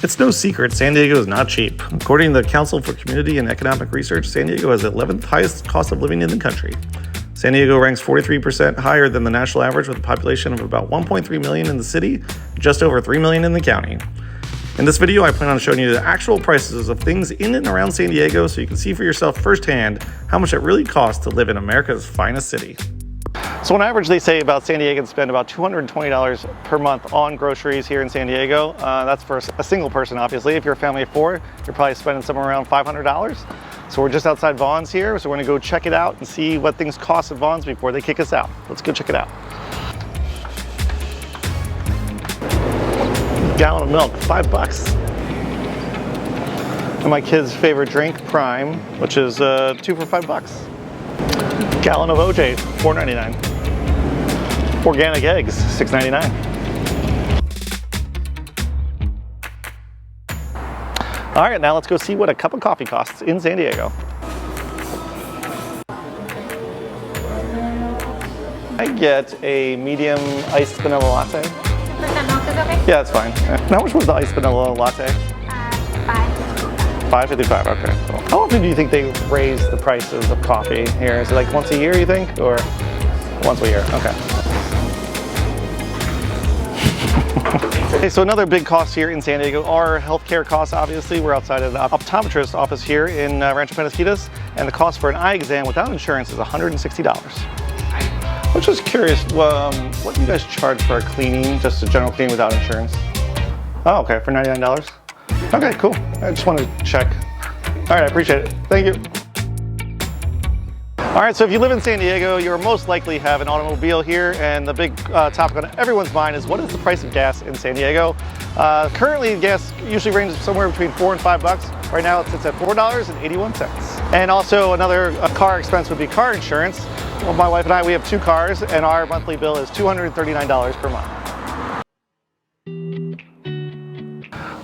It's no secret San Diego is not cheap. According to the Council for Community and Economic Research, San Diego has the 11th highest cost of living in the country. San Diego ranks 43% higher than the national average with a population of about 1.3 million in the city, just over 3 million in the county. In this video, I plan on showing you the actual prices of things in and around San Diego so you can see for yourself firsthand how much it really costs to live in America's finest city. So on average, they say about San Diegans spend about $220 per month on groceries here in San Diego. That's for a single person, obviously. If you're a family of four, you're probably spending somewhere around $500. So we're just outside Vaughn's here, so we're gonna go check it out and see what things cost at Vaughn's before they kick us out. Let's go check it out. Gallon of milk, $5. And my kid's favorite drink, Prime, which is 2 for $5. Gallon of OJ, $4.99. Organic eggs, $6.99. All right, now let's go see what a cup of coffee costs in San Diego. I get a medium iced vanilla latte. 2% milk is okay? Yeah, that's fine. And how much was the iced vanilla latte? $5.55, okay, cool. How often do you think they raise the prices of coffee here? Is it like once a year, you think? Or once a year, okay. Okay, so another big cost here in San Diego are healthcare costs, obviously. We're outside of the optometrist office here in Rancho Penasquitos, and the cost for an eye exam without insurance is $160. I was just curious, what do you guys charge for a cleaning, just a general cleaning without insurance? Oh, okay, for $99? Okay, cool. I just wanted to check. All right, I appreciate it. Thank you. All right, so if you live in San Diego, you'll most likely have an automobile here, and the big topic on everyone's mind is what is the price of gas in San Diego? Currently, gas usually ranges somewhere between $4 and $5. Right now, it sits at $4.81. And also another car expense would be car insurance. Well, my wife and I, we have 2 cars, and our monthly bill is $239 per month.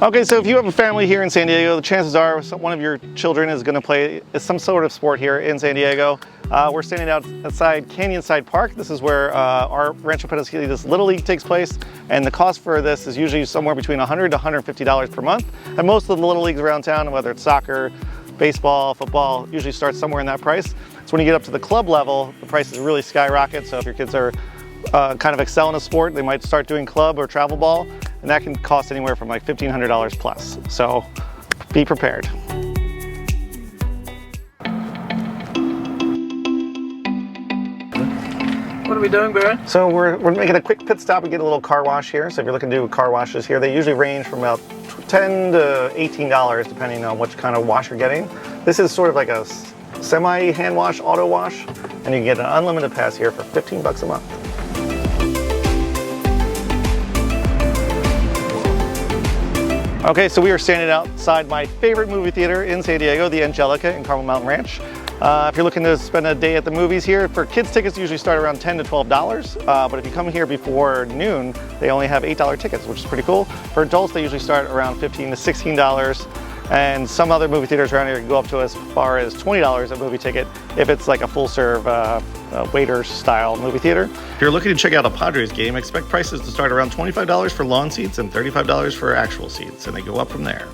Okay, so if you have a family here in San Diego, the chances are one of your children is going to play some sort of sport here in San Diego. We're standing outside Canyonside Park. This is where our Rancho Penasquitos Little League takes place, and the cost for this is usually somewhere between $100 to $150 per month. And most of the Little Leagues around town, whether it's soccer, baseball, football, usually starts somewhere in that price. So when you get up to the club level, the prices really skyrocket. So if your kids are kind of excel in a sport, they might start doing club or travel ball, and that can cost anywhere from like $1,500 plus. So be prepared. What are we doing, Baron? So we're making a quick pit stop and get a little car wash here. So if you're looking to do car washes here, they usually range from about $10 to $18 depending on which kind of wash you're getting. This is sort of like a semi hand wash, auto wash, and you can get an unlimited pass here for $15 a month. Okay, so we are standing outside my favorite movie theater in San Diego, the Angelica in Carmel Mountain Ranch. If you're looking to spend a day at the movies here, for kids tickets usually start around $10 to $12, but if you come here before noon, they only have $8 tickets, which is pretty cool. For adults, they usually start around $15 to $16, and some other movie theaters around here can go up to as far as $20 a movie ticket if it's like a full-serve waiter style movie theater. If you're looking to check out a Padres game, expect prices to start around $25 for lawn seats and $35 for actual seats, and they go up from there.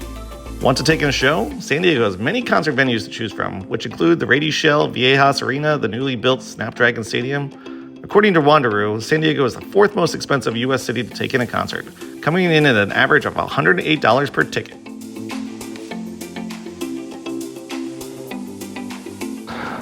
Want to take in a show? San Diego has many concert venues to choose from, which include the Rady Shell Viejas Arena, the newly built Snapdragon Stadium. According to Wanderoo, San Diego is the 4th most expensive U.S. city to take in a concert, coming in at an average of $108 per ticket.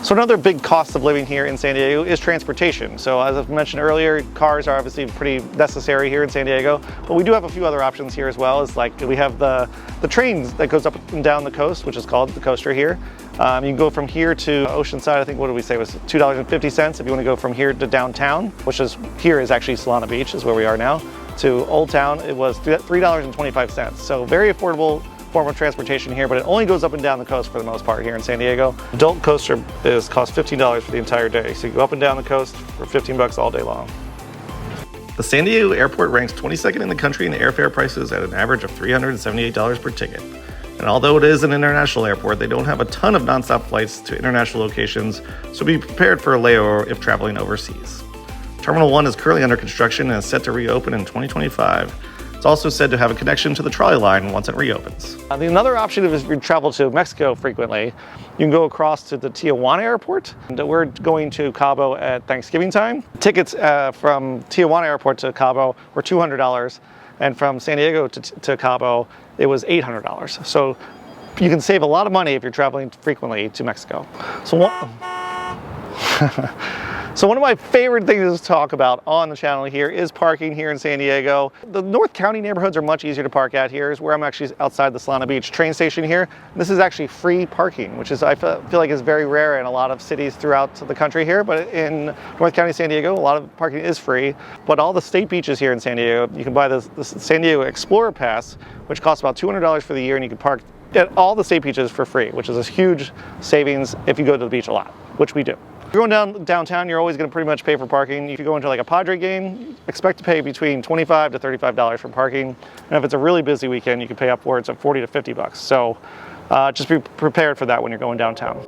So another big cost of living here in San Diego is transportation. So as I've mentioned earlier, cars are obviously pretty necessary here in San Diego, but we do have a few other options here as well. It's like we have the trains that goes up and down the coast, which is called the coaster here. You can go from here to Oceanside, I think, what did we say, was $2.50 if you want to go from here to downtown, which is here is actually Solana Beach, is where we are now, to Old Town. It was $3.25. So very affordable form of transportation here, but it only goes up and down the coast for the most part here in San Diego. Adult coaster costs $15 for the entire day, so you go up and down the coast for $15 all day long. The San Diego airport ranks 22nd in the country in airfare prices at an average of $378 per ticket. And although it is an international airport, they don't have a ton of nonstop flights to international locations, so be prepared for a layover if traveling overseas. Terminal 1 is currently under construction and is set to reopen in 2025. It's also said to have a connection to the trolley line once it reopens. Another option is if you travel to Mexico frequently, you can go across to the Tijuana airport. And we're going to Cabo at Thanksgiving time. Tickets from Tijuana airport to Cabo were $200, and from San Diego to Cabo, it was $800. So you can save a lot of money if you're traveling frequently to Mexico. So one of my favorite things to talk about on the channel here is parking here in San Diego. The North County neighborhoods are much easier to park at here. Is where I'm actually outside the Solana Beach train station here. This is actually free parking, which is I feel like is very rare in a lot of cities throughout the country here. But in North County, San Diego, a lot of parking is free. But all the state beaches here in San Diego, you can buy the San Diego Explorer Pass, which costs about $200 for the year, and you can park at all the state beaches for free, which is a huge savings if you go to the beach a lot, which we do. If you're going downtown, you're always going to pretty much pay for parking. If you go into like a Padre game, expect to pay between $25 to $35 for parking. And if it's a really busy weekend, you can pay upwards of $40 to $50. So just be prepared for that when you're going downtown.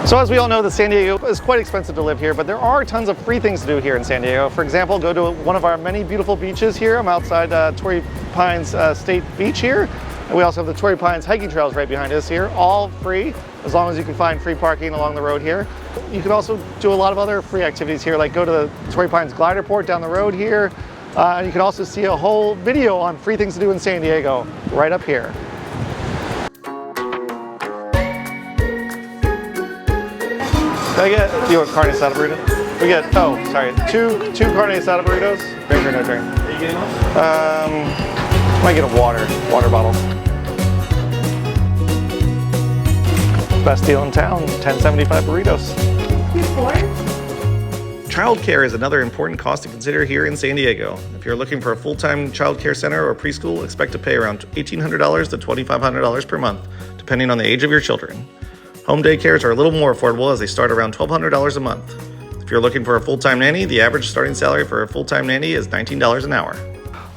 So as we all know, San Diego is quite expensive to live here, but there are tons of free things to do here in San Diego. For example, go to one of our many beautiful beaches here. I'm outside Torrey Pines State Beach here. And we also have the Torrey Pines hiking trails right behind us here, all free, as long as you can find free parking along the road here. You can also do a lot of other free activities here, like go to the Torrey Pines glider port down the road here. And you can also see a whole video on free things to do in San Diego right up here. Can I get you a carne asada burrito? We get, oh, sorry, two carne asada burritos. Drink or no drink? Are you getting one? Might get a water bottle. Best deal in town, $10.75 burritos. Childcare is another important cost to consider here in San Diego. If you're looking for a full-time childcare center or preschool, expect to pay around $1,800 to $2,500 per month, depending on the age of your children. Home daycares are a little more affordable as they start around $1,200 a month. If you're looking for a full-time nanny, the average starting salary for a full-time nanny is $19 an hour.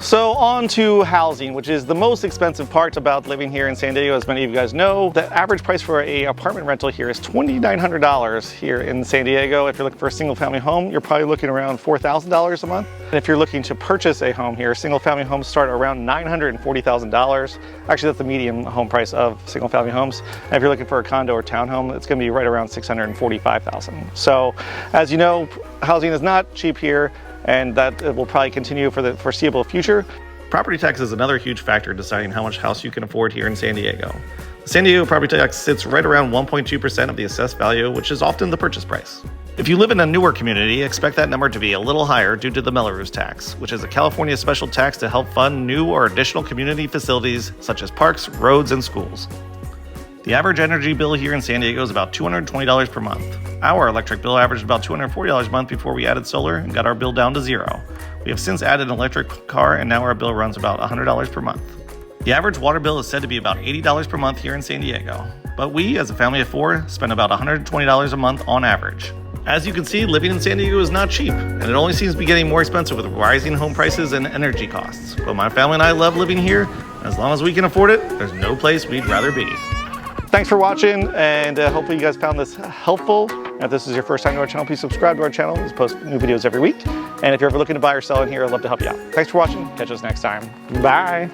So on to housing, which is the most expensive part about living here in San Diego. As many of you guys know, the average price for an apartment rental here is $2,900 here in San Diego. If you're looking for a single family home, you're probably looking around $4,000 a month. And if you're looking to purchase a home here, single family homes start around $940,000. Actually, that's the median home price of single family homes. And if you're looking for a condo or townhome, it's gonna be right around $645,000. So as you know, housing is not cheap here, and that will probably continue for the foreseeable future. Property tax is another huge factor in deciding how much house you can afford here in San Diego. The San Diego property tax sits right around 1.2% of the assessed value, which is often the purchase price. If you live in a newer community, expect that number to be a little higher due to the Melrose tax, which is a California special tax to help fund new or additional community facilities such as parks, roads, and schools. The average energy bill here in San Diego is about $220 per month. Our electric bill averaged about $240 a month before we added solar and got our bill down to zero. We have since added an electric car, and now our bill runs about $100 per month. The average water bill is said to be about $80 per month here in San Diego, but we, as a family of four, spend about $120 a month on average. As you can see, living in San Diego is not cheap, and it only seems to be getting more expensive with rising home prices and energy costs. But my family and I love living here, and as long as we can afford it, there's no place we'd rather be. Thanks for watching, and hopefully you guys found this helpful. And if this is your first time to our channel, please subscribe to our channel. We post new videos every week. And if you're ever looking to buy or sell in here, I'd love to help you out. Thanks for watching. Catch us next time. Bye.